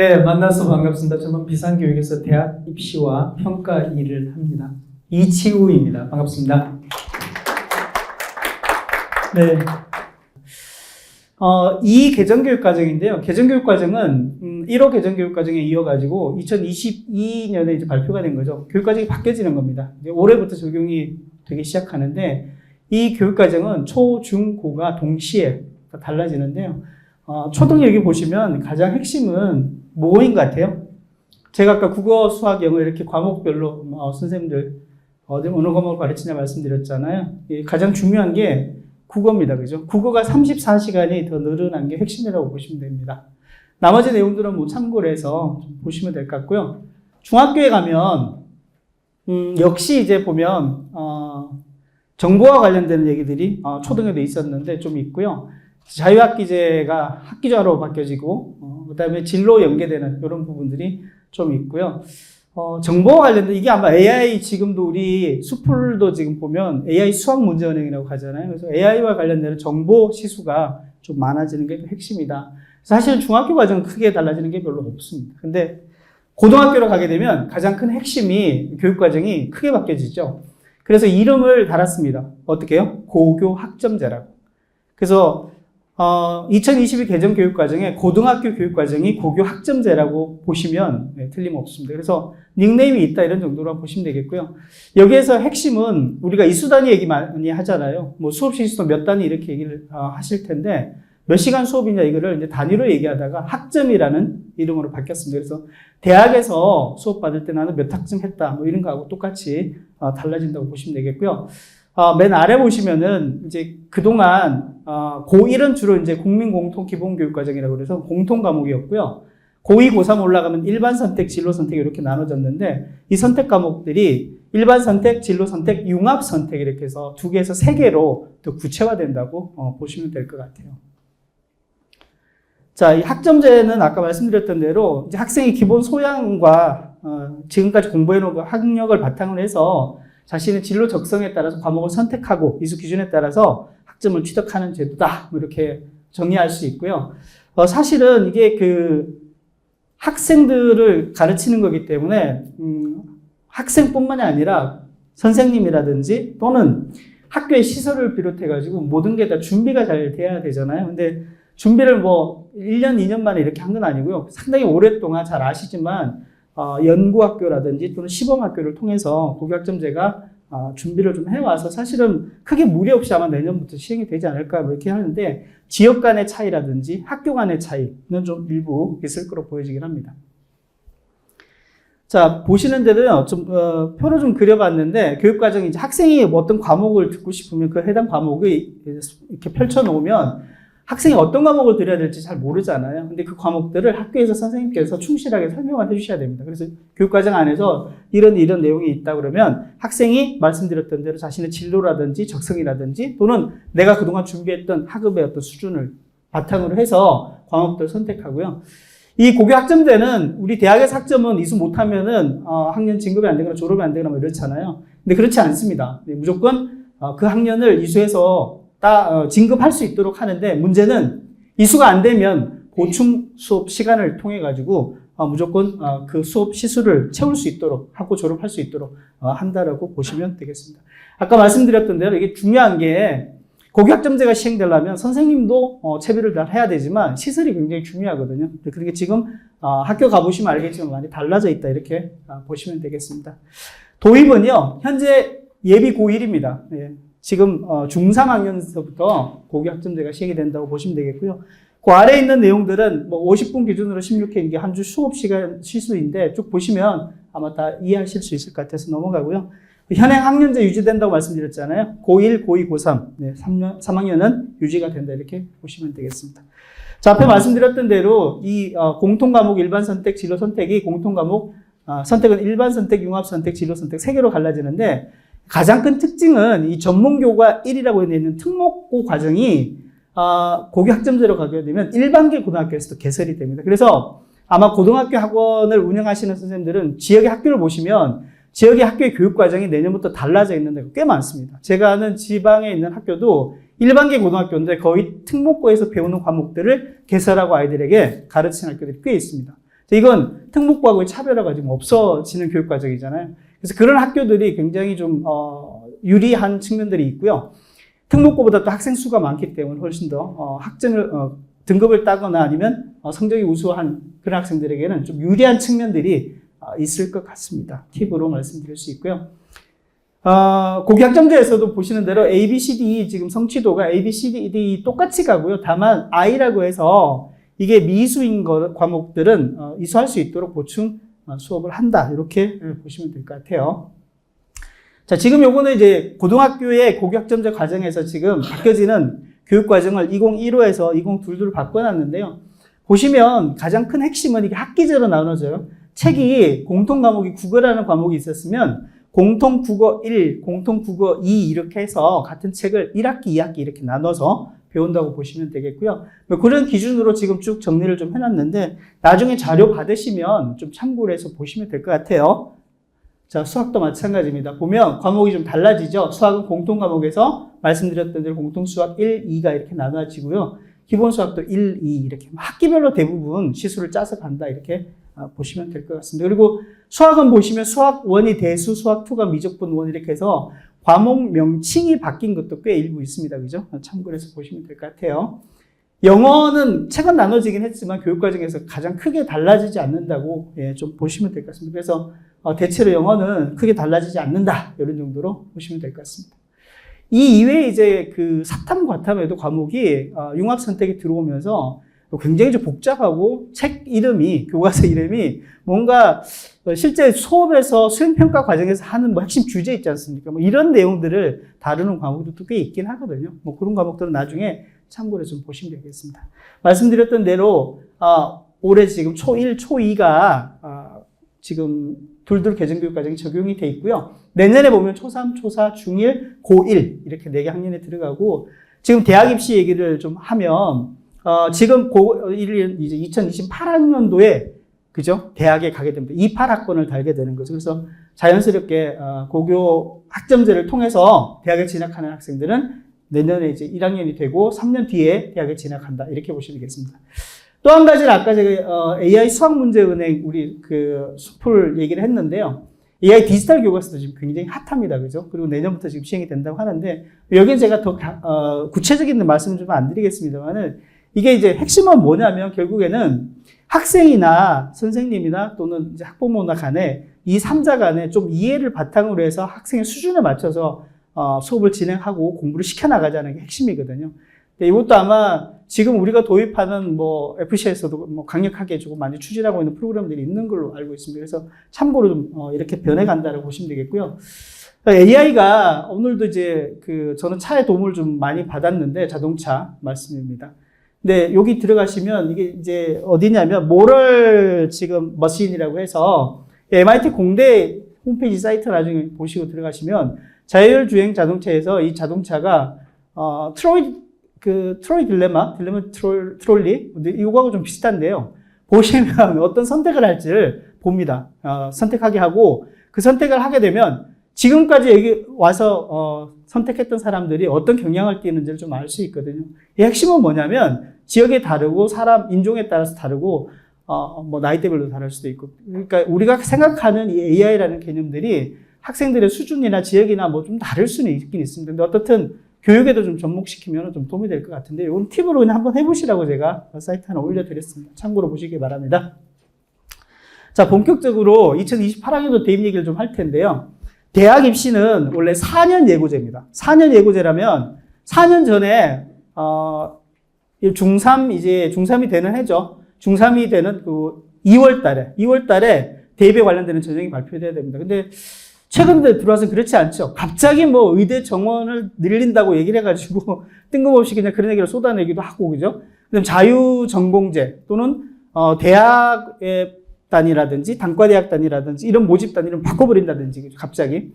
네, 만나서 반갑습니다. 저는 비상교육에서 대학 입시와 평가 일을 합니다. 이치우입니다. 반갑습니다. 네. 이 개정교육과정인데요. 개정교육과정은 1호 개정교육과정에 이어가지고 2022년에 이제 발표가 된 거죠. 교육과정이 바뀌어지는 겁니다. 이제 올해부터 적용이 되기 시작하는데 이 교육과정은 초, 중, 고가 동시에 달라지는데요. 초등 여기 보시면 가장 핵심은 뭐인 것 같아요? 제가 아까 국어, 수학, 영어 이렇게 과목별로 선생님들 어느 과목을 가르치냐 말씀드렸잖아요. 가장 중요한 게 국어입니다. 그죠? 국어가 34시간이 더 늘어난 게 핵심이라고 보시면 됩니다. 나머지 내용들은 뭐 참고를 해서 좀 보시면 될 것 같고요. 중학교에 가면, 역시 이제 보면, 정보와 관련되는 얘기들이 초등에도 있었는데 좀 있고요. 자유학기제가 학기제로 바뀌어지고, 그 다음에 진로 연계되는 이런 부분들이 좀 있고요. 정보와 관련된, 이게 아마 AI 지금도 우리 수풀도 지금 보면 AI 수학 문제 은행이라고 하잖아요. 그래서 AI와 관련되는 정보 시수가 좀 많아지는 게 핵심이다. 사실은 중학교 과정은 크게 달라지는 게 별로 없습니다. 근데 고등학교로 가게 되면 가장 큰 핵심이 교육과정이 크게 바뀌어지죠. 그래서 이름을 달았습니다. 어떻게 해요? 고교 학점제라고. 그래서 2022 개정 교육과정에 고등학교 교육과정이 고교 학점제라고 보시면 틀림없습니다. 그래서 닉네임이 있다 이런 정도로 보시면 되겠고요. 여기에서 핵심은 우리가 이수단위 얘기 많이 하잖아요. 뭐 수업 시수도 몇 단위 이렇게 얘기를 하실 텐데 몇 시간 수업이냐 이거를 이제 단위로 얘기하다가 학점이라는 이름으로 바뀌었습니다. 그래서 대학에서 수업 받을 때 나는 몇 학점 했다 뭐 이런 거하고 똑같이 달라진다고 보시면 되겠고요. 맨 아래 보시면은 이제 그동안 고1은 주로 이제 국민공통기본교육과정이라고 그래서 공통 과목이었고요. 고2, 고3 올라가면 일반 선택, 진로 선택 이렇게 나눠졌는데 이 선택 과목들이 일반 선택, 진로 선택, 융합 선택 이렇게 해서 2개에서 3개로 더 구체화된다고 보시면 될 것 같아요. 자, 이 학점제는 아까 말씀드렸던 대로 이제 학생의 기본 소양과 지금까지 공부해놓은 학력을 바탕으로 해서 자신의 진로 적성에 따라서 과목을 선택하고 이수 기준에 따라서 학점을 취득하는 제도다. 뭐 이렇게 정리할 수 있고요. 사실은 이게 학생들을 가르치는 거기 때문에 학생뿐만이 아니라 선생님이라든지 또는 학교의 시설을 비롯해가지고 모든 게 다 준비가 잘 돼야 되잖아요. 근데 준비를 뭐 1년, 2년 만에 이렇게 한 건 아니고요. 상당히 오랫동안 잘 아시지만 연구학교라든지 또는 시범학교를 통해서 고교학점제가 준비를 좀 해와서 사실은 크게 무리 없이 아마 내년부터 시행이 되지 않을까 이렇게 하는데 지역 간의 차이라든지 학교 간의 차이는 좀 일부 있을 거로 보여지긴 합니다. 자, 보시는 데는 표로 좀 그려봤는데 교육과정이 이제 학생이 어떤 과목을 듣고 싶으면 그 해당 과목을 이렇게 펼쳐놓으면 학생이 어떤 과목을 들어야 될지 잘 모르잖아요. 근데 그 과목들을 학교에서 선생님께서 충실하게 설명을 해주셔야 됩니다. 그래서 교육과정 안에서 이런 내용이 있다 그러면 학생이 말씀드렸던 대로 자신의 진로라든지 적성이라든지 또는 내가 그동안 준비했던 학업의 어떤 수준을 바탕으로 해서 과목들을 선택하고요. 이 고교 학점제는 우리 대학에서 학점은 이수 못하면은 학년 진급이 안 되거나 졸업이 안 되거나 뭐 이렇잖아요. 근데 그렇지 않습니다. 무조건 그 학년을 이수해서 진급할 수 있도록 하는데 문제는 이수가 안 되면 보충 수업 시간을 통해 가지고 무조건 그 수업 시수를 채울 수 있도록 하고 졸업할 수 있도록 한다라고 보시면 되겠습니다. 아까 말씀드렸던 대로 이게 중요한 게 고교학점제가 시행되려면 선생님도 채비를 잘 해야 되지만 시설이 굉장히 중요하거든요. 그러니까 지금 학교 가보시면 알겠지만 많이 달라져 있다 이렇게 보시면 되겠습니다. 도입은요 현재 예비 고1입니다. 예. 지금 중3학년서부터 고교학점제가 시행이 된다고 보시면 되겠고요. 그 아래에 있는 내용들은 뭐 50분 기준으로 16회 이게 한 주 수업 시간 시수인데 쭉 보시면 아마 다 이해하실 수 있을 것 같아서 넘어가고요. 현행 학년제 유지된다고 말씀드렸잖아요. 고1, 고2, 고3 네, 3학년은 유지가 된다 이렇게 보시면 되겠습니다. 자, 앞에 말씀드렸던 대로 이 공통과목 일반 선택, 진로 선택이 공통과목 선택은 일반 선택, 융합 선택, 진로 선택 3개로 갈라지는데 가장 큰 특징은 이 전문교과 1이라고 있는 특목고 과정이 고교 학점제로 가게 되면 일반계 고등학교에서도 개설이 됩니다. 그래서 아마 고등학교 학원을 운영하시는 선생님들은 지역의 학교를 보시면 지역의 학교의 교육과정이 내년부터 달라져 있는 데가 꽤 많습니다. 제가 아는 지방에 있는 학교도 일반계 고등학교인데 거의 특목고에서 배우는 과목들을 개설하고 아이들에게 가르치는 학교들이 꽤 있습니다. 이건 특목고하고의 차별화가 지금 없어지는 교육과정이잖아요. 그래서 그런 학교들이 굉장히 좀 유리한 측면들이 있고요. 특목고보다 또 학생 수가 많기 때문에 훨씬 더 학점을 등급을 따거나 아니면 성적이 우수한 그런 학생들에게는 좀 유리한 측면들이 있을 것 같습니다. 팁으로 말씀드릴 수 있고요. 고교학점제에서도 보시는 대로 A, B, C, D 지금 성취도가 A, B, C, D 똑같이 가고요. 다만 I라고 해서 이게 미수인 과목들은 이수할 수 있도록 보충 수업을 한다. 이렇게 보시면 될 것 같아요. 자, 지금 요거는 이제 고등학교의 고교학점제 과정에서 지금 바뀌어지는 교육과정을 2015에서 2022로 바꿔놨는데요. 보시면 가장 큰 핵심은 이게 학기제로 나눠져요. 책이 공통 과목이 국어라는 과목이 있었으면 공통 국어 1, 공통 국어 2 이렇게 해서 같은 책을 1학기, 2학기 이렇게 나눠서 배운다고 보시면 되겠고요. 그런 기준으로 지금 쭉 정리를 좀 해놨는데 나중에 자료 받으시면 좀 참고를 해서 보시면 될 것 같아요. 자, 수학도 마찬가지입니다. 보면 과목이 좀 달라지죠. 수학은 공통 과목에서 말씀드렸던 대로 공통 수학 1, 2가 이렇게 나눠지고요. 기본 수학도 1, 2 이렇게 학기별로 대부분 시수를 짜서 간다 이렇게 보시면 될 것 같습니다. 그리고 수학은 보시면 수학 1이 대수, 수학 2가 미적분 1 이렇게 해서 과목 명칭이 바뀐 것도 꽤 일부 있습니다. 그죠? 참고를 해서 보시면 될 것 같아요. 영어는 책은 나눠지긴 했지만 교육과정에서 가장 크게 달라지지 않는다고 좀 보시면 될 것 같습니다. 그래서 대체로 영어는 크게 달라지지 않는다. 이런 정도로 보시면 될 것 같습니다. 이 이외에 이제 그 사탐, 과탐에도 과목이 융합 선택이 들어오면서 굉장히 좀 복잡하고 책 이름이, 교과서 이름이 뭔가 실제 수업에서 수행평가 과정에서 하는 뭐 핵심 주제 있지 않습니까? 뭐 이런 내용들을 다루는 과목들도 꽤 있긴 하거든요. 뭐 그런 과목들은 나중에 참고를 좀 보시면 되겠습니다. 말씀드렸던 대로, 올해 지금 초1, 초2가, 지금 둘둘 개정교육 과정이 적용이 돼 있고요. 내년에 보면 초3, 초4, 중1, 고1 이렇게 4개 학년에 들어가고 지금 대학 입시 얘기를 좀 하면 지금 고1 이제 2028학년도에 그죠? 대학에 가게 됩니다. 28학번을 달게 되는 거죠. 그래서 자연스럽게 고교 학점제를 통해서 대학에 진학하는 학생들은 내년에 이제 1학년이 되고 3년 뒤에 대학에 진학한다. 이렇게 보시면 되겠습니다. 또 한 가지는 아까 제가 AI 수학문제은행 우리 그 수풀 얘기를 했는데요. AI 디지털 교과서도 지금 굉장히 핫합니다. 그죠? 그리고 내년부터 지금 시행이 된다고 하는데 여기는 제가 더 구체적인 말씀을 좀 안 드리겠습니다만은 이게 이제 핵심은 뭐냐면 결국에는 학생이나 선생님이나 또는 이제 학부모나 간에 이 3자 간에 좀 이해를 바탕으로 해서 학생의 수준에 맞춰서 수업을 진행하고 공부를 시켜나가자는 게 핵심이거든요. 이것도 아마 지금 우리가 도입하는 뭐 FC에서도 뭐 강력하게 조금 많이 추진하고 있는 프로그램들이 있는 걸로 알고 있습니다. 그래서 참고로 좀 이렇게 변해간다고 보시면 되겠고요. AI가 오늘도 이제 저는 차의 도움을 좀 많이 받았는데 자동차 말씀입니다. 근데 여기 들어가시면 이게 이제 어디냐면 모럴 지금 머신이라고 해서 MIT 공대 홈페이지 사이트 나중에 보시고 들어가시면 자율주행 자동차에서 이 자동차가 트로이 딜레마 트롤리 이거하고 좀 비슷한데요. 보시면 어떤 선택을 할지를 봅니다. 선택하게 하고 그 선택을 하게 되면 지금까지 여기 와서 선택했던 사람들이 어떤 경향을 띠는지를 좀 알 수 있거든요. 이 핵심은 뭐냐면 지역에 다르고 사람 인종에 따라서 다르고 뭐 나이대별로 다를 수도 있고 그러니까 우리가 생각하는 이 AI라는 개념들이 학생들의 수준이나 지역이나 뭐 좀 다를 수는 있긴 있습니다. 근데 어떻든 교육에도 좀 접목시키면 좀 도움이 될 것 같은데 이건 팁으로 그냥 한번 해보시라고 제가 사이트 하나 올려드렸습니다. 참고로 보시기 바랍니다. 자, 본격적으로 2028학년도 대입 얘기를 좀 할 텐데요. 대학 입시는 원래 4년 예고제입니다. 4년 예고제라면 4년 전에 중3이 되는 해죠. 중3이 되는 2월 달에 대입에 관련되는 전형이 발표돼야 됩니다. 근데 최근에 들어와서 그렇지 않죠. 갑자기 뭐 의대 정원을 늘린다고 얘기를 해가지고 뜬금없이 그냥 그런 얘기를 쏟아내기도 하고, 그죠? 그다음 자유전공제 또는 대학의 단위라든지 단과대학 단위라든지 이런 모집 단위를 바꿔버린다든지 갑자기.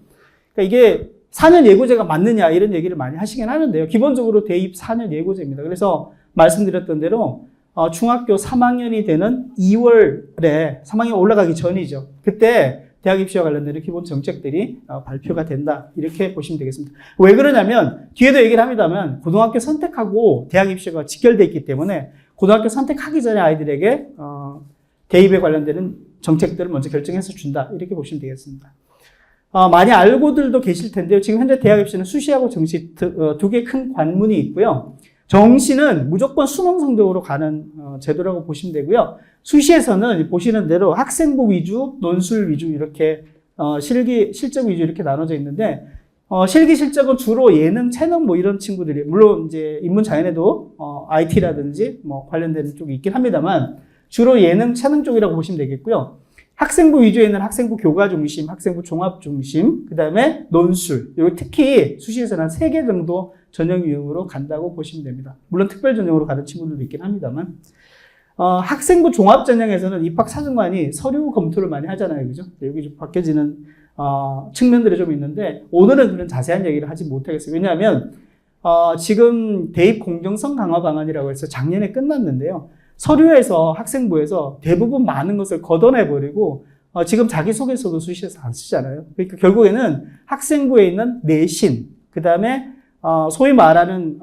그러니까 이게 4년 예고제가 맞느냐 이런 얘기를 많이 하시긴 하는데요. 기본적으로 대입 4년 예고제입니다. 그래서 말씀드렸던 대로 중학교 3학년이 되는 2월에 3학년 올라가기 전이죠. 그때 대학 입시와 관련된 기본 정책들이 발표가 된다. 이렇게 보시면 되겠습니다. 왜 그러냐면 뒤에도 얘기를 합니다만 고등학교 선택하고 대학 입시가 직결되어 있기 때문에 고등학교 선택하기 전에 아이들에게 대입에 관련되는 정책들을 먼저 결정해서 준다. 이렇게 보시면 되겠습니다. 많이 알고들도 계실 텐데요. 지금 현재 대학 입시는 수시하고 정시 두 개 큰 관문이 있고요. 정시는 무조건 수능 성적으로 가는 제도라고 보시면 되고요. 수시에서는 보시는 대로 학생부 위주, 논술 위주 이렇게 실기, 실적 위주 이렇게 나눠져 있는데 실기 실적은 주로 예능, 체능 뭐 이런 친구들이 물론 이제 인문 자연에도 IT라든지 뭐 관련된 쪽이 있긴 합니다만 주로 예능, 체능 쪽이라고 보시면 되겠고요. 학생부 위주에는 학생부 교과 중심, 학생부 종합 중심, 그 다음에 논술. 그리고 특히 수시에서는 한 3개 정도 전형 유형으로 간다고 보시면 됩니다. 물론 특별 전형으로 가는 친구들도 있긴 합니다만. 학생부 종합 전형에서는 입학사정관이 서류 검토를 많이 하잖아요. 그죠? 여기 좀 바뀌어지는, 측면들이 좀 있는데, 오늘은 그런 자세한 얘기를 하지 못하겠어요. 왜냐하면, 지금 대입 공정성 강화 방안이라고 해서 작년에 끝났는데요. 서류에서 학생부에서 대부분 많은 것을 걷어내버리고 지금 자기소개서도 수시에서 안 쓰잖아요. 그러니까 결국에는 학생부에 있는 내신, 그 다음에 소위 말하는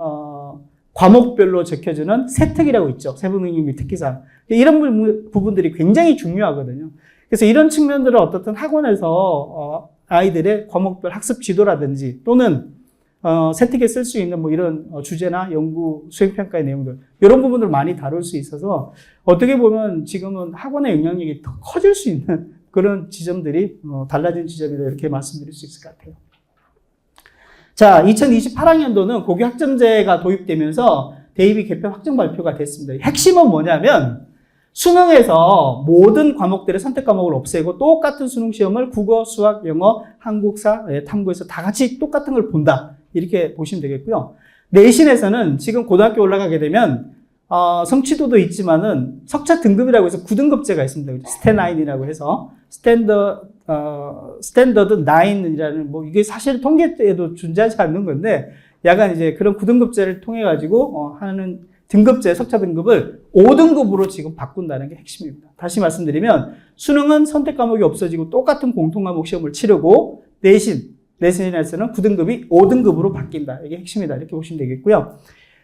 과목별로 적혀주는 세특이라고 있죠. 세부능력 및 특기사항. 이런 부분들이 굉장히 중요하거든요. 그래서 이런 측면들을 어떻든 학원에서 아이들의 과목별 학습 지도라든지 또는 세특에 쓸 수 있는 뭐 이런 주제나 연구 수행평가의 내용들 이런 부분들을 많이 다룰 수 있어서 어떻게 보면 지금은 학원의 영향력이 더 커질 수 있는 그런 지점들이 달라진 지점이다 이렇게 말씀드릴 수 있을 것 같아요. 자, 2028학년도는 고교 학점제가 도입되면서 대입이 개편 확정 발표가 됐습니다. 핵심은 뭐냐면 수능에서 모든 과목들의 선택 과목을 없애고 똑같은 수능 시험을 국어, 수학, 영어, 한국사, 탐구에서 다 같이 똑같은 걸 본다. 이렇게 보시면 되겠고요. 내신에서는 지금 고등학교 올라가게 되면 성취도도 있지만은 석차 등급이라고 해서 9등급제가 있습니다. 스탠9이라고 해서 스탠더드 9이라는 뭐 이게 사실 통계에도 존재하지 않는 건데 약간 이제 그런 9등급제를 통해 가지고 하는 등급제 석차 등급을 5등급으로 지금 바꾼다는 게 핵심입니다. 다시 말씀드리면 수능은 선택 과목이 없어지고 똑같은 공통 과목 시험을 치르고 내신에서는 9등급이 5등급으로 바뀐다. 이게 핵심이다. 이렇게 보시면 되겠고요.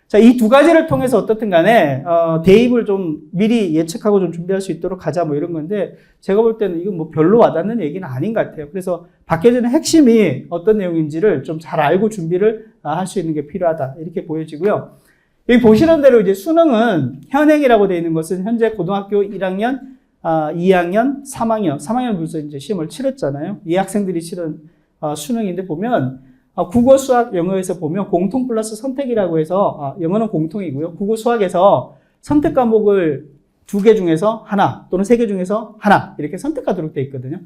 자, 이 두 가지를 통해서 어떻든 간에, 대입을 좀 미리 예측하고 좀 준비할 수 있도록 하자 뭐 이런 건데, 제가 볼 때는 이건 뭐 별로 와닿는 얘기는 아닌 것 같아요. 그래서 바뀌어지는 핵심이 어떤 내용인지를 좀 잘 알고 준비를 할 수 있는 게 필요하다. 이렇게 보여지고요. 여기 보시는 대로 이제 수능은 현행이라고 되어 있는 것은 현재 고등학교 1학년, 2학년, 3학년 벌써 이제 시험을 치렀잖아요. 이 학생들이 치른 수능인데 보면 국어, 수학, 영어에서 보면 공통 플러스 선택이라고 해서 영어는 공통이고요. 국어, 수학에서 선택 과목을 2개 중에서 하나 또는 3개 중에서 하나 이렇게 선택하도록 되어 있거든요.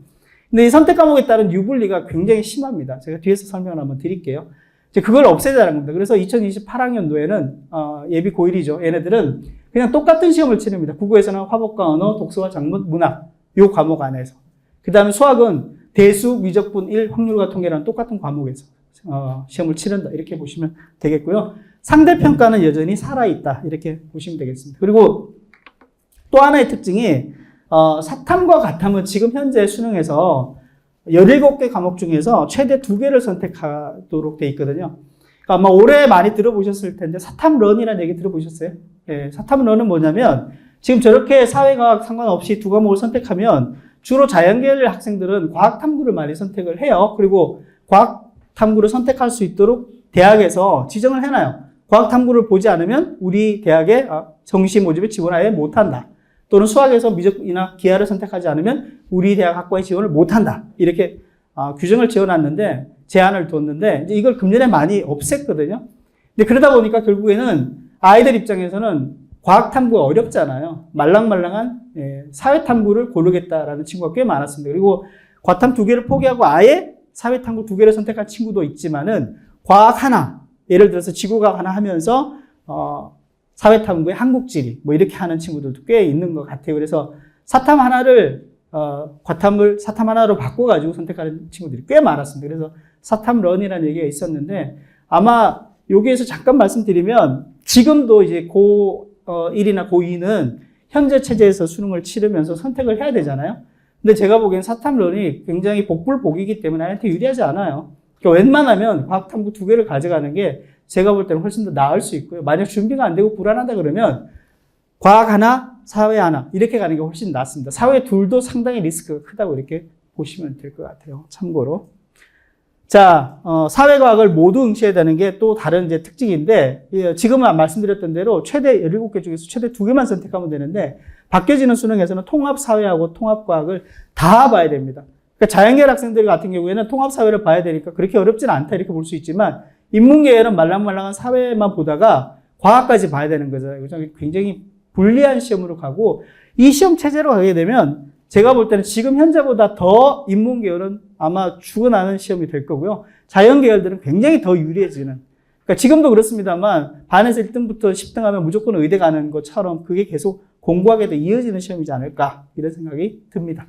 근데 이 선택 과목에 따른 유불리가 굉장히 심합니다. 제가 뒤에서 설명을 한번 드릴게요. 이제 그걸 없애자는 겁니다. 그래서 2028학년도에는 예비 고1이죠. 얘네들은 그냥 똑같은 시험을 치릅니다. 국어에서는 화법과 언어, 독서와 작문, 문학 요 과목 안에서. 그 다음에 수학은 대수, 미적분, 일, 확률과 통계라는 똑같은 과목에서 시험을 치른다. 이렇게 보시면 되겠고요. 상대평가는 여전히 살아있다. 이렇게 보시면 되겠습니다. 그리고 또 하나의 특징이 사탐과 가탐은 지금 현재 수능에서 17개 과목 중에서 최대 2개를 선택하도록 돼 있거든요. 그러니까 아마 올해 많이 들어보셨을 텐데 사탐런이라는 얘기 들어보셨어요? 네, 사탐런은 뭐냐면 지금 저렇게 사회과학 상관없이 2과목을 선택하면 주로 자연계열 학생들은 과학탐구를 많이 선택을 해요. 그리고 과학탐구를 선택할 수 있도록 대학에서 지정을 해놔요. 과학탐구를 보지 않으면 우리 대학의 정시 모집에 지원하여 못한다. 또는 수학에서 미적이나 기하를 선택하지 않으면 우리 대학 학과에 지원을 못한다. 이렇게 규정을 지어놨는데 제한을 뒀는데 이제 이걸 금년에 많이 없앴거든요. 근데 그러다 보니까 결국에는 아이들 입장에서는 과학탐구가 어렵잖아요. 말랑말랑한 사회탐구를 고르겠다라는 친구가 꽤 많았습니다. 그리고 과탐 2개를 포기하고 아예 사회탐구 2개를 선택한 친구도 있지만은 과학 하나, 예를 들어서 지구과학 하나 하면서 사회탐구에 한국지리 뭐 이렇게 하는 친구들도 꽤 있는 것 같아요. 그래서 사탐 하나를 과탐을 사탐 하나로 바꿔가지고 선택하는 친구들이 꽤 많았습니다. 그래서 사탐런이라는 얘기가 있었는데 아마 여기에서 잠깐 말씀드리면 지금도 이제 고1이나 고2는 현재 체제에서 수능을 치르면서 선택을 해야 되잖아요. 근데 제가 보기엔 사탐런이 굉장히 복불복이기 때문에 아이한테 유리하지 않아요. 그러니까 웬만하면 과학탐구 2개를 가져가는 게 제가 볼 때는 훨씬 더 나을 수 있고요. 만약 준비가 안 되고 불안하다 그러면 과학 하나, 사회 하나 이렇게 가는 게 훨씬 낫습니다. 사회 둘도 상당히 리스크가 크다고 이렇게 보시면 될 것 같아요. 참고로. 자, 사회과학을 모두 응시해야 되는 게 또 다른 이제 특징인데, 지금은 말씀드렸던 대로 최대 17개 중에서 최대 2개만 선택하면 되는데, 바뀌어지는 수능에서는 통합사회하고 통합과학을 다 봐야 됩니다. 그러니까 자연계열 학생들 같은 경우에는 통합사회를 봐야 되니까 그렇게 어렵지는 않다 이렇게 볼 수 있지만, 인문계열은 말랑말랑한 사회만 보다가 과학까지 봐야 되는 거잖아요. 굉장히 불리한 시험으로 가고, 이 시험 체제로 가게 되면 제가 볼 때는 지금 현재보다 더 인문계열은 아마 죽어나는 시험이 될 거고요. 자연계열들은 굉장히 더 유리해지는. 그러니까 지금도 그렇습니다만 반에서 1등부터 10등 하면 무조건 의대 가는 것처럼 그게 계속 공부하게 돼 이어지는 시험이지 않을까 이런 생각이 듭니다.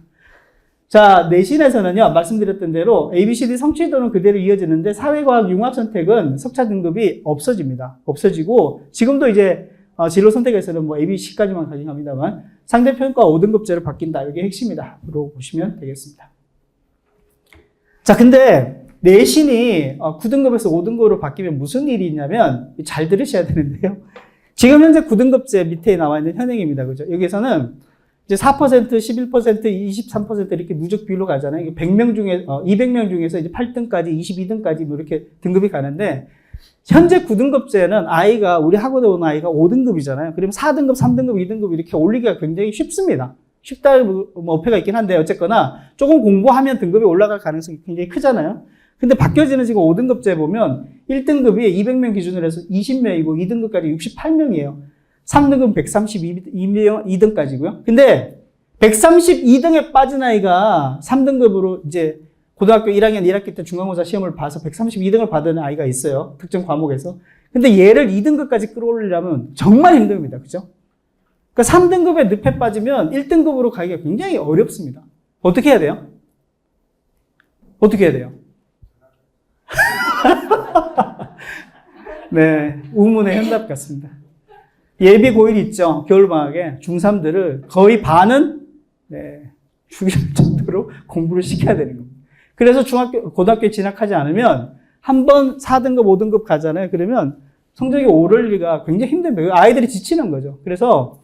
자, 내신에서는요. 말씀드렸던 대로 ABCD 성취도는 그대로 이어지는데 사회과학 융합선택은 석차 등급이 없어집니다. 없어지고 지금도 이제 진로 선택에서는 뭐 ABC까지만 가능합니다만 상대평가 5등급제로 바뀐다. 이게 핵심이다. 라고 보시면 되겠습니다. 자, 근데 내신이 9등급에서 5등급으로 바뀌면 무슨 일이 있냐면 잘 들으셔야 되는데요. 지금 현재 9등급제 밑에 나와 있는 현행입니다. 그죠? 여기서는 이제 4%, 11%, 23% 이렇게 누적 비율로 가잖아요. 100명 중에, 200명 중에서 이제 8등까지, 22등까지 뭐 이렇게 등급이 가는데 현재 9등급제는 아이가, 우리 학원에 온 아이가 5등급이잖아요. 그러면 4등급, 3등급, 2등급 이렇게 올리기가 굉장히 쉽습니다. 쉽다, 뭐, 어폐가 있긴 한데, 어쨌거나, 조금 공부하면 등급이 올라갈 가능성이 굉장히 크잖아요. 근데 바뀌어지는 지금 5등급제 보면, 1등급이 200명 기준으로 해서 20명이고, 2등급까지 68명이에요. 3등급 132등까지고요. 근데, 132등에 빠진 아이가 3등급으로 이제, 고등학교 1학년 1학기 때 중간고사 시험을 봐서 132등을 받은 아이가 있어요. 특정 과목에서. 근데 얘를 2등급까지 끌어올리려면 정말 힘듭니다. 그죠? 그러니까 3등급에 늪에 빠지면 1등급으로 가기가 굉장히 어렵습니다. 어떻게 해야 돼요? 어떻게 해야 돼요? 네, 우문의 현답 같습니다. 예비 고1 있죠? 겨울방학에 중3들을 거의 반은 죽일 정도로 공부를 시켜야 되는 겁니다. 그래서 고등학교에 진학하지 않으면 한 번 4등급, 5등급 가잖아요. 그러면 성적이 오를 리가 굉장히 힘듭니다. 아이들이 지치는 거죠. 그래서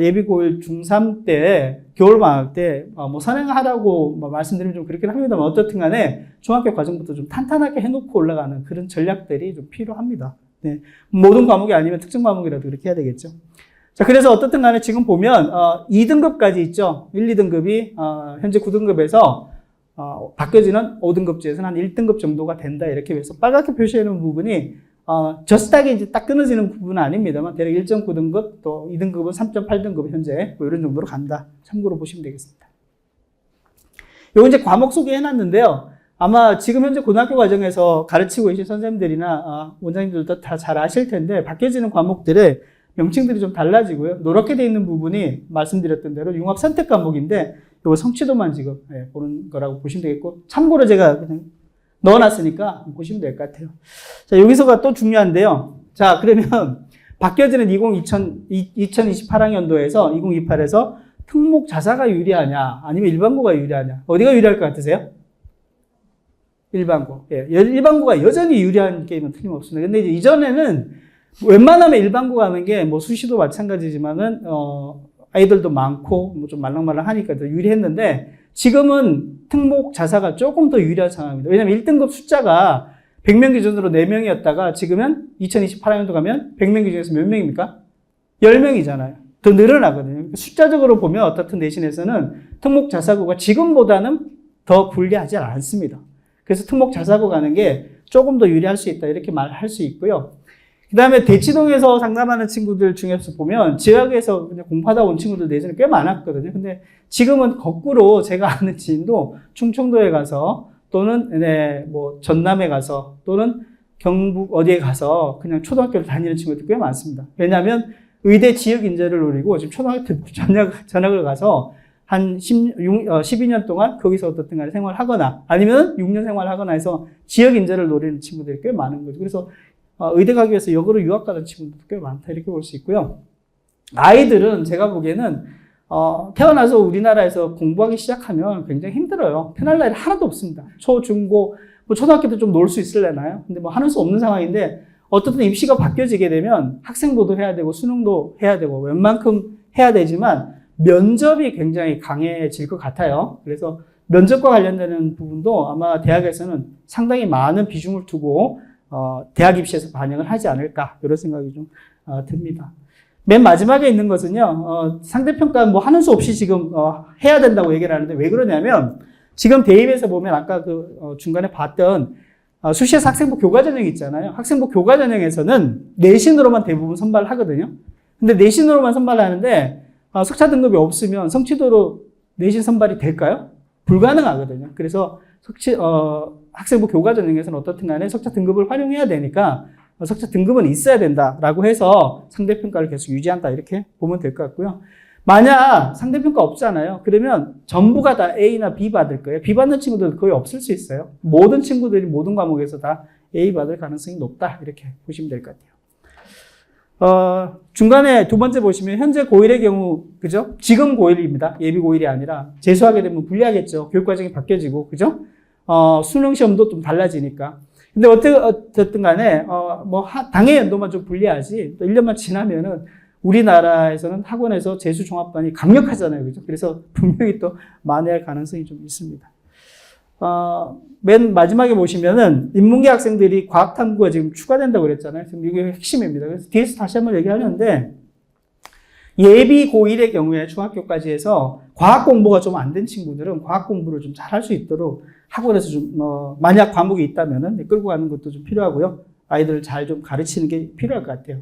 예비 고1 중3 때 겨울방학 때 뭐 선행하라고 말씀드리면 좀 그렇긴 합니다만 어떻든 간에 중학교 과정부터 좀 탄탄하게 해놓고 올라가는 그런 전략들이 좀 필요합니다. 네. 모든 과목이 아니면 특정 과목이라도 그렇게 해야 되겠죠. 자, 그래서 어떻든 간에 지금 보면 2등급까지 있죠. 1, 2등급이 현재 9등급에서 바뀌어지는 5등급제에서는 한 1등급 정도가 된다. 이렇게 해서 빨갛게 표시해 놓은 부분이 저스닥이 이제 딱 끊어지는 부분은 아닙니다만 대략 1.9등급 또 2등급은 3.8등급 현재 뭐 이런 정도로 간다. 참고로 보시면 되겠습니다. 요거 이제 과목 소개해 놨는데요. 아마 지금 현재 고등학교 과정에서 가르치고 계신 선생님들이나 원장님들도 다 잘 아실 텐데 바뀌어지는 과목들의 명칭들이 좀 달라지고요. 노랗게 되어 있는 부분이 말씀드렸던 대로 융합 선택 과목인데 이거 성취도만 지금 보는 거라고 보시면 되겠고 참고로 제가 그냥 넣어놨으니까 보시면 될 것 같아요. 자, 여기서가 또 중요한데요. 자, 그러면 바뀌어지는 2028학년도에서 2028에서 특목 자사가 유리하냐 아니면 일반고가 유리하냐 어디가 유리할 것 같으세요? 일반고. 예, 일반고가 여전히 유리한 게임은 틀림없습니다. 근데 이제 이전에는 웬만하면 일반고 가는 게 뭐 수시도 마찬가지지만은 아이들도 많고 뭐 좀 말랑말랑하니까 더 유리했는데 지금은 특목 자사가 조금 더 유리한 상황입니다. 왜냐하면 1등급 숫자가 100명 기준으로 4명이었다가 지금은 2028학년도 가면 100명 기준에서 몇 명입니까? 10명이잖아요. 더 늘어나거든요. 숫자적으로 보면 어떻든 내신에서는 특목 자사고가 지금보다는 더 불리하지 않습니다. 그래서 특목 자사고 가는 게 조금 더 유리할 수 있다 이렇게 말할 수 있고요. 그 다음에 대치동에서 상담하는 친구들 중에서 보면 지역에서 그냥 공부하다 온 친구들 예전에 꽤 많았거든요. 근데 지금은 거꾸로 제가 아는 지인도 충청도에 가서 또는 뭐 전남에 가서 또는 경북 어디에 가서 그냥 초등학교를 다니는 친구들 꽤 많습니다. 왜냐하면 의대 지역 인재를 노리고 지금 초등학교 전학을 가서 한 12년 동안 거기서 어떻든 간에 생활하거나 아니면 6년 생활하거나 해서 지역 인재를 노리는 친구들이 꽤 많은 거죠. 그래서 의대 가기 위해서 역으로 유학 가는 친구들도 꽤 많다 이렇게 볼 수 있고요. 아이들은 제가 보기에는 태어나서 우리나라에서 공부하기 시작하면 굉장히 힘들어요. 편할 날이 하나도 없습니다. 초, 중, 고, 뭐 초등학교 때 좀 놀 수 있을래나요? 근데 뭐 하는 수 없는 상황인데 어떻든 입시가 바뀌어지게 되면 학생부도 해야 되고 수능도 해야 되고 웬만큼 해야 되지만 면접이 굉장히 강해질 것 같아요. 그래서 면접과 관련되는 부분도 아마 대학에서는 상당히 많은 비중을 두고 대학 입시에서 반영을 하지 않을까 이런 생각이 좀 듭니다. 맨 마지막에 있는 것은요. 상대평가 뭐 하는 수 없이 지금 해야 된다고 얘기를 하는데 왜 그러냐면 지금 대입에서 보면 아까 중간에 봤던 수시에서 학생부 교과전형이 있잖아요. 학생부 교과전형에서는 내신으로만 대부분 선발하거든요. 근데 내신으로만 선발하는데 석차 등급이 없으면 성취도로 내신 선발이 될까요? 불가능하거든요. 그래서 학생부 교과전형에서는 어떻든 간에 석차 등급을 활용해야 되니까 석차 등급은 있어야 된다라고 해서 상대평가를 계속 유지한다 이렇게 보면 될 것 같고요. 만약 상대평가 없잖아요. 그러면 전부가 다 A나 B 받을 거예요. B 받는 친구들 거의 없을 수 있어요. 모든 친구들이 모든 과목에서 다 A 받을 가능성이 높다 이렇게 보시면 될 것 같아요. 중간에 두 번째 보시면 현재 고1의 경우 그죠? 지금 고1입니다. 예비 고1이 아니라 재수하게 되면 불리하겠죠. 교육과정이 바뀌어지고 그죠? 수능 시험도 좀 달라지니까. 근데 어쨌든 간에 당해 연도만 좀 불리하지 또 1년만 지나면은 우리나라에서는 학원에서 재수 종합반이 강력하잖아요. 그죠? 그래서 분명히 또 만회할 가능성이 좀 있습니다. 맨 마지막에 보시면은 인문계 학생들이 과학탐구가 지금 추가된다고 그랬잖아요. 지금 이게 핵심입니다. 그래서 뒤에서 다시 한번 얘기하는데 예비 고1의 경우에 중학교까지 해서 과학 공부가 좀 안 된 친구들은 과학 공부를 좀 잘 할 수 있도록 학원에서 좀 만약 과목이 있다면은 끌고 가는 것도 좀 필요하고요. 아이들을 잘 좀 가르치는 게 필요할 것 같아요.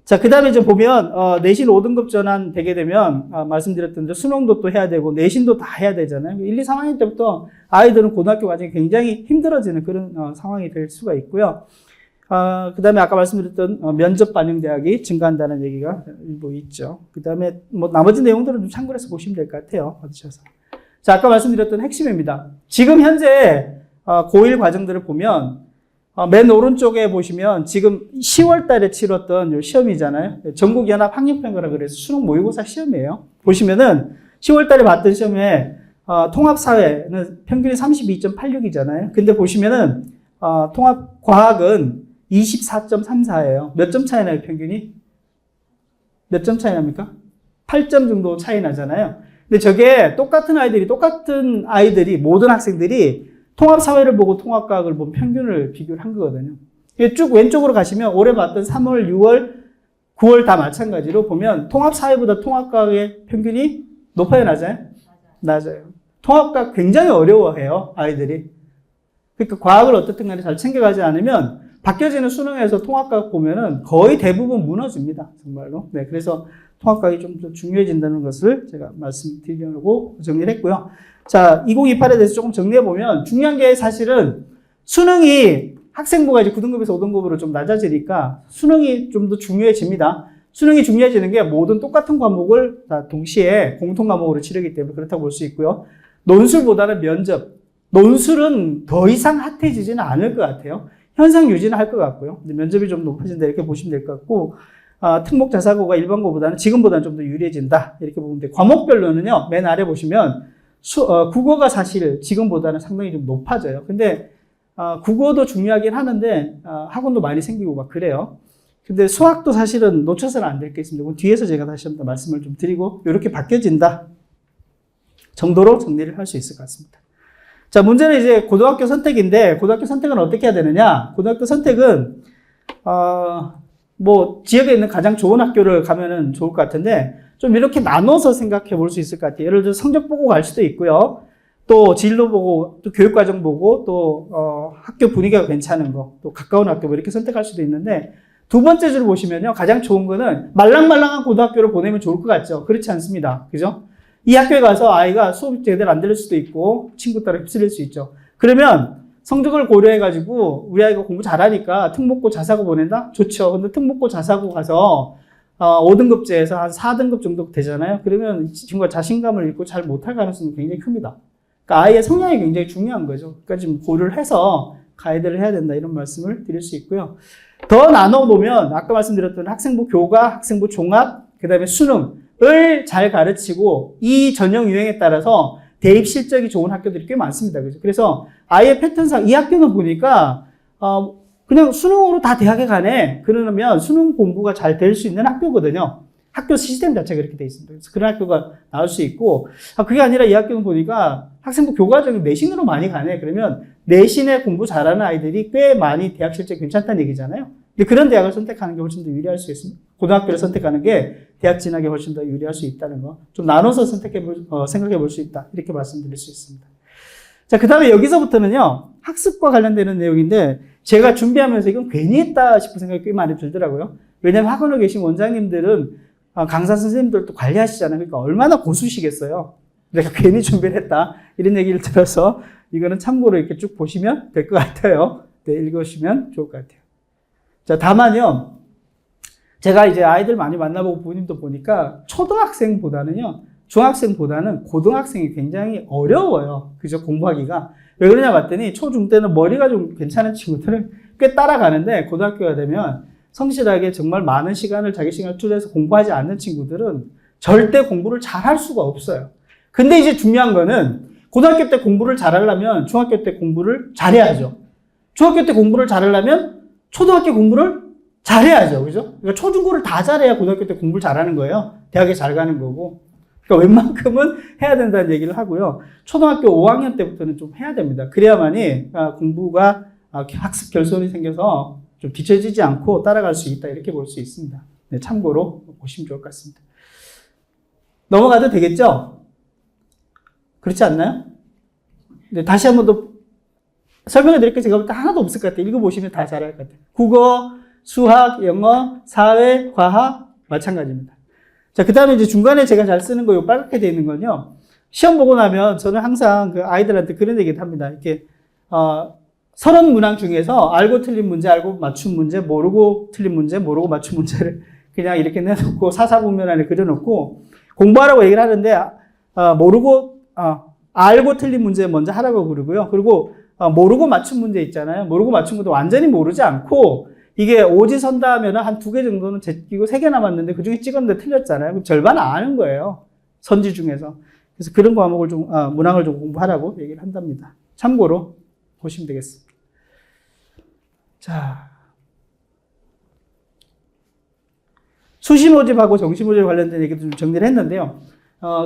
자, 그 다음에 이제 보면, 내신 5등급 전환 되게 되면, 말씀드렸던 대로 수능도 또 해야 되고, 내신도 다 해야 되잖아요. 1, 2, 3학년 때부터 아이들은 고등학교 과정이 굉장히 힘들어지는 그런 상황이 될 수가 있고요. 그 다음에 아까 말씀드렸던 면접 반영 대학이 증가한다는 얘기가 일부 있죠. 그 다음에 뭐 나머지 내용들은 좀 참고를 해서 보시면 될 것 같아요. 받으셔서. 자, 아까 말씀드렸던 핵심입니다. 지금 현재 고1 과정들을 보면, 맨 오른쪽에 보시면 지금 10월 달에 치렀던 요 시험이잖아요. 전국연합학력평가라 그래서 수능 모의고사 시험이에요. 보시면은 10월 달에 봤던 시험에 통합사회는 평균이 32.86이잖아요. 근데 보시면은 통합과학은 24.34예요. 몇 점 차이 나요, 평균이? 몇 점 차이 납니까? 8점 정도 차이 나잖아요. 근데 저게 똑같은 아이들이 모든 학생들이 통합사회를 보고 통합과학을 보면 평균을 비교를 한 거거든요. 쭉 왼쪽으로 가시면 올해 봤던 3월, 6월, 9월 다 마찬가지로 보면 통합사회보다 통합과학의 평균이 높아요, 낮아요? 낮아요. 통합과학 굉장히 어려워해요, 아이들이. 그러니까 과학을 어떻든 간에 잘 챙겨가지 않으면 바뀌어지는 수능에서 통합과학 보면은 거의 대부분 무너집니다, 정말로. 네, 그래서 통합과학이 좀 더 중요해진다는 것을 제가 말씀드리려고 정리를 했고요. 자, 2028에 대해서 조금 정리해보면 중요한 게 사실은 수능이 학생부가 이제 9등급에서 5등급으로 좀 낮아지니까 수능이 좀 더 중요해집니다. 수능이 중요해지는 게 모든 똑같은 과목을 다 동시에 공통 과목으로 치르기 때문에 그렇다고 볼 수 있고요. 논술보다는 면접. 논술은 더 이상 핫해지지는 않을 것 같아요. 현상 유지는 할 것 같고요. 근데 면접이 좀 높아진다 이렇게 보시면 될 것 같고 특목 자사고가 일반고보다는 지금보다는 좀 더 유리해진다 이렇게 보면 돼요. 과목별로는요. 맨 아래 보시면 국어가 사실 지금보다는 상당히 좀 높아져요. 근데 국어도 중요하긴 하는데 학원도 많이 생기고 막 그래요. 근데 수학도 사실은 놓쳐서는 안 될 게 있습니다. 그건 뒤에서 제가 다시 한번 말씀을 좀 드리고 이렇게 바뀌어진다 정도로 정리를 할 수 있을 것 같습니다. 자, 문제는 이제 고등학교 선택인데 고등학교 선택은 어떻게 해야 되느냐? 고등학교 선택은 뭐 지역에 있는 가장 좋은 학교를 가면은 좋을 것 같은데 좀 이렇게 나눠서 생각해 볼 수 있을 것 같아요. 예를 들어 성적 보고 갈 수도 있고요. 또 진로 보고, 또 교육과정 보고, 또 학교 분위기가 괜찮은 거, 또 가까운 학교 뭐 이렇게 선택할 수도 있는데 두 번째 줄 보시면요. 가장 좋은 거는 말랑말랑한 고등학교를 보내면 좋을 것 같죠. 그렇지 않습니다. 그죠? 이 학교에 가서 아이가 수업 제대로 안 들을 수도 있고 친구 따라 휩쓸릴 수 있죠. 그러면 성적을 고려해가지고 우리 아이가 공부 잘하니까 특목고 자사고 보낸다? 좋죠. 근데 특목고 자사고 가서 5등급제에서 한 4등급 정도 되잖아요. 그러면 이 친구가 자신감을 잃고 잘 못할 가능성이 굉장히 큽니다. 그러니까 아이의 성향이 굉장히 중요한 거죠. 그러니까 지금 고려를 해서 가이드를 해야 된다 이런 말씀을 드릴 수 있고요. 더 나눠보면 아까 말씀드렸던 학생부 교과, 학생부 종합, 그 다음에 수능을 잘 가르치고 이 전형 유형에 따라서 대입 실적이 좋은 학교들이 꽤 많습니다. 그래서 아이의 패턴상 이 학교는 보니까 그냥 수능으로 다 대학에 가네. 그러면 수능 공부가 잘 될 수 있는 학교거든요. 학교 시스템 자체가 그렇게 돼 있습니다. 그래서 그런 학교가 나올 수 있고, 그게 아니라 이 학교는 보니까 학생부 교과정이 내신으로 많이 가네. 그러면 내신에 공부 잘하는 아이들이 꽤 많이 대학 실제 괜찮다는 얘기잖아요. 근데 그런 대학을 선택하는 게 훨씬 더 유리할 수 있습니다. 고등학교를 선택하는 게 대학 진학에 훨씬 더 유리할 수 있다는 거. 좀 나눠서 생각해 볼 수 있다. 이렇게 말씀드릴 수 있습니다. 자, 그 다음에 여기서부터는요, 학습과 관련되는 내용인데, 제가 준비하면서 이건 괜히 했다 싶은 생각이 꽤 많이 들더라고요. 왜냐면 학원에 계신 원장님들은 강사 선생님들도 관리하시잖아요. 그러니까 얼마나 고수시겠어요. 내가 괜히 준비를 했다. 이런 얘기를 들어서 이거는 참고로 이렇게 쭉 보시면 될 것 같아요. 네, 읽으시면 좋을 것 같아요. 자, 다만요, 제가 이제 아이들 많이 만나보고 부모님도 보니까 초등학생보다는요, 중학생보다는 고등학생이 굉장히 어려워요. 그죠? 공부하기가. 왜 그러냐 봤더니 초중 때는 머리가 좀 괜찮은 친구들은 꽤 따라가는데 고등학교가 되면 성실하게 정말 많은 시간을 자기 시간을 투자해서 공부하지 않는 친구들은 절대 공부를 잘할 수가 없어요. 근데 이제 중요한 거는 고등학교 때 공부를 잘하려면 중학교 때 공부를 잘해야죠. 중학교 때 공부를 잘하려면 초등학교 공부를 잘해야죠. 그죠? 그러니까 초중고를 다 잘해야 고등학교 때 공부를 잘하는 거예요. 대학에 잘 가는 거고. 그러니까 웬만큼은 해야 된다는 얘기를 하고요. 초등학교 5학년 때부터는 좀 해야 됩니다. 그래야만이 공부가 학습 결손이 생겨서 좀 뒤처지지 않고 따라갈 수 있다. 이렇게 볼 수 있습니다. 네, 참고로 보시면 좋을 것 같습니다. 넘어가도 되겠죠? 그렇지 않나요? 네, 다시 한 번 더 설명해 드릴게요. 제가 볼 때 하나도 없을 것 같아요. 읽어보시면 다 잘할 것 같아요. 국어, 수학, 영어, 사회, 과학 마찬가지입니다. 자, 그 다음에 이제 중간에 제가 잘 쓰는 거, 요 빨갛게 되어 있는 건요. 시험 보고 나면 저는 항상 그 아이들한테 그런 얘기를 합니다. 이렇게, 30문항 중에서 알고 틀린 문제, 알고 맞춘 문제, 모르고 틀린 문제, 모르고 맞춘 문제를 그냥 이렇게 내놓고 사사분면 안에 그려놓고 공부하라고 얘기를 하는데, 알고 틀린 문제 먼저 하라고 그러고요. 그리고, 모르고 맞춘 문제 있잖아요. 모르고 맞춘 것도 완전히 모르지 않고, 이게 오지선다 하면 한 2개 정도는 제끼고 3개 남았는데 그 중에 찍었는데 틀렸잖아요. 그럼 절반 아는 거예요. 선지 중에서. 그래서 그런 과목을 문항을 좀 공부하라고 얘기를 한답니다. 참고로 보시면 되겠습니다. 자. 수시 모집하고 정시 모집 관련된 얘기도 좀 정리를 했는데요.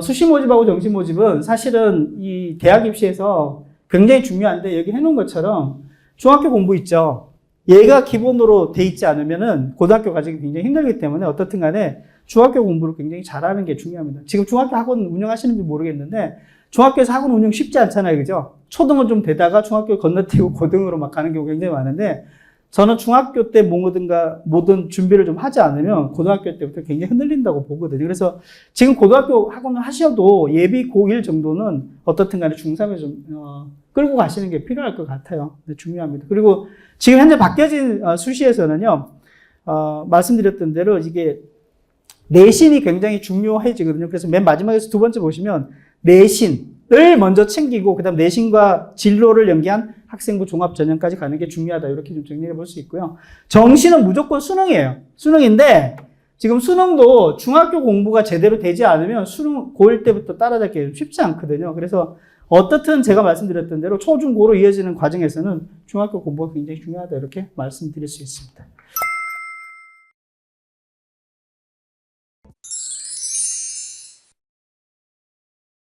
수시 모집하고 정시 모집은 사실은 이 대학 입시에서 굉장히 중요한데 여기 해놓은 것처럼 중학교 공부 있죠. 얘가 기본으로 돼 있지 않으면은 고등학교 가기 굉장히 힘들기 때문에 어떻든 간에 중학교 공부를 굉장히 잘하는 게 중요합니다. 지금 중학교 학원 운영하시는지 모르겠는데 중학교에서 학원 운영 쉽지 않잖아요. 그죠? 초등은 좀 되다가 중학교 건너뛰고 고등으로 막 가는 경우가 굉장히 많은데 저는 중학교 때 모든 준비를 좀 하지 않으면 고등학교 때부터 굉장히 흔들린다고 보거든요. 그래서 지금 고등학교 학원을 하셔도 예비 고1 정도는 어떻든 간에 중3에 좀 끌고 가시는 게 필요할 것 같아요. 네, 중요합니다. 그리고 지금 현재 바뀌어진 수시에서는요, 말씀드렸던 대로 이게 내신이 굉장히 중요해지거든요. 그래서 맨 마지막에서 두 번째 보시면 내신을 먼저 챙기고 그다음 내신과 진로를 연계한 학생부 종합전형까지 가는 게 중요하다. 이렇게 좀 정리해 볼 수 있고요. 정시는 무조건 수능이에요. 수능인데 지금 수능도 중학교 공부가 제대로 되지 않으면 수능 고1 때부터 따라잡기 쉽지 않거든요. 그래서 어떻든 제가 말씀드렸던 대로 초중고로 이어지는 과정에서는 중학교 공부가 굉장히 중요하다. 이렇게 말씀드릴 수 있습니다.